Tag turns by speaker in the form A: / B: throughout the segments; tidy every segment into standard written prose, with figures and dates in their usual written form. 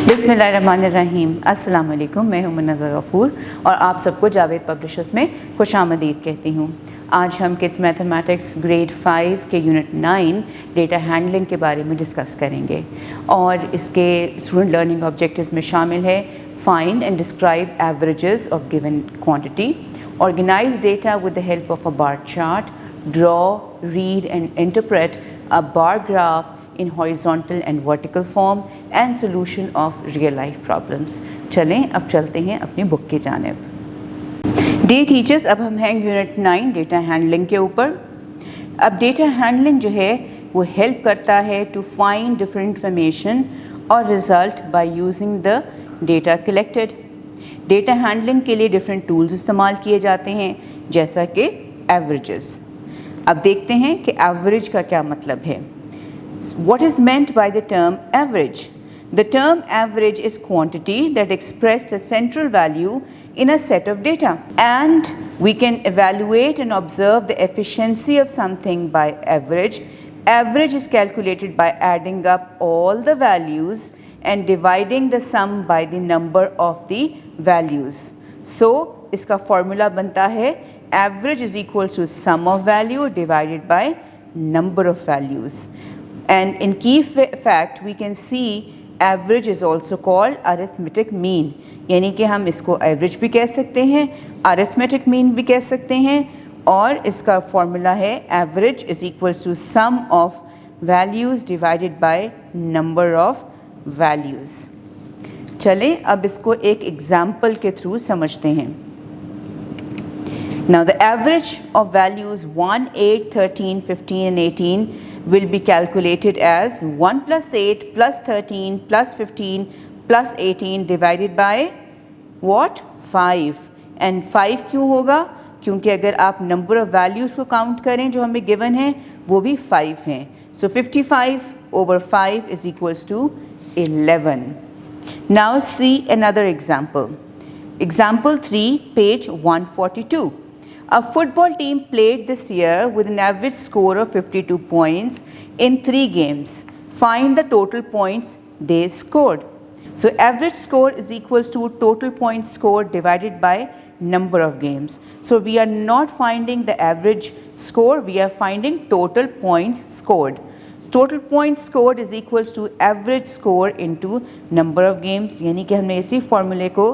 A: बिस्मिल्लाहिर्रहमानिर्रहीम। अस्सलाम वालेकुम। मैं हूं मुनज़्ज़र गफ़ूर और आप सबको जावेद पब्लिशर्स में खुशामदीद कहती हूं। आज हम किड्स मैथमेटिक्स ग्रेड 5 के यूनिट 9 डेटा हैंडलिंग के बारे में डिस्कस करेंगे और इसके स्टूडेंट लर्निंग ऑब्जेक्टिव्स में शामिल है find and describe averages of given quantity, organise data with the help of a bar chart, draw, read and interpret a bar graph in horizontal and vertical form and solution of real life problems। चलें अब चलते हैं अपनी book की जानिब। Day teachers, अब हम हैं यूनिट 9 डेटा हैंडलिंग के ऊपर। अब डेटा हैंडलिंग जो है वो हेल्प करता है टू फाइंड डिफरेंट इंफॉर्मेशन और result by using the data collected. Data handling के लिए डिफरेंट टूल्स इस्तेमाल किए जाते हैं जैसा कि एवरेजेस। अब देखते हैं कि एवरेज का क्या मतलब है। What is meant by the term average? The term average is quantity that expressed a central value in a set of data, and we can evaluate and observe the efficiency of something by average. Average is calculated by adding up all the values and dividing the sum by the number of the values. So इसका formula बनता है average is equal to sum of value divided by number of values. And in key fact we can see average is also called arithmetic mean, यानी कि हम इसको average भी कह सकते हैं, arithmetic mean भी कह सकते हैं, और इसका formula है average is equals to sum of values divided by number of values। चलें अब इसको एक example के through समझते हैं। Now the average of values 1, 8, 13, 15 and 18 will be calculated as 1 plus 8 plus 13 plus 15 plus 18 divided by what? 5। and 5 क्यों होगा? क्योंकि अगर आप number of values को count करें जो हमें given है वो भी 5 हैं। So 55 over 5 is equals to 11। Now see another example। Example 3, page 142। A football team played this year with an average score of 52 points in 3 games. Find the total points they scored. So average score is equals to total points scored divided by number of games. So we are not finding the average score, we are finding total points scored. Total points scored is equals to average score into number of games, यानी कि हमने इसी फॉर्मूले को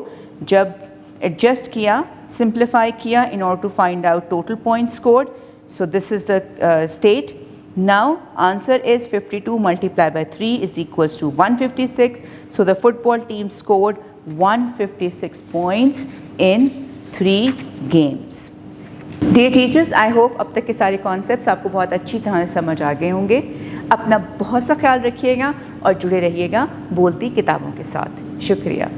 A: जब adjust किया, simplify किया in order to find out total points scored. So this is the state. Now answer is 52 multiplied by 3 is equals to 156. So the football team scored 156 points in 3 games। Dear teachers, I hope अब तक के सारे concepts आपको बहुत अच्छी तरह समझ आ गए होंगे। अपना बहुत सा ख्याल रखिएगा और जुड़े रहिएगा बोलती किताबों के साथ। शुक्रिया।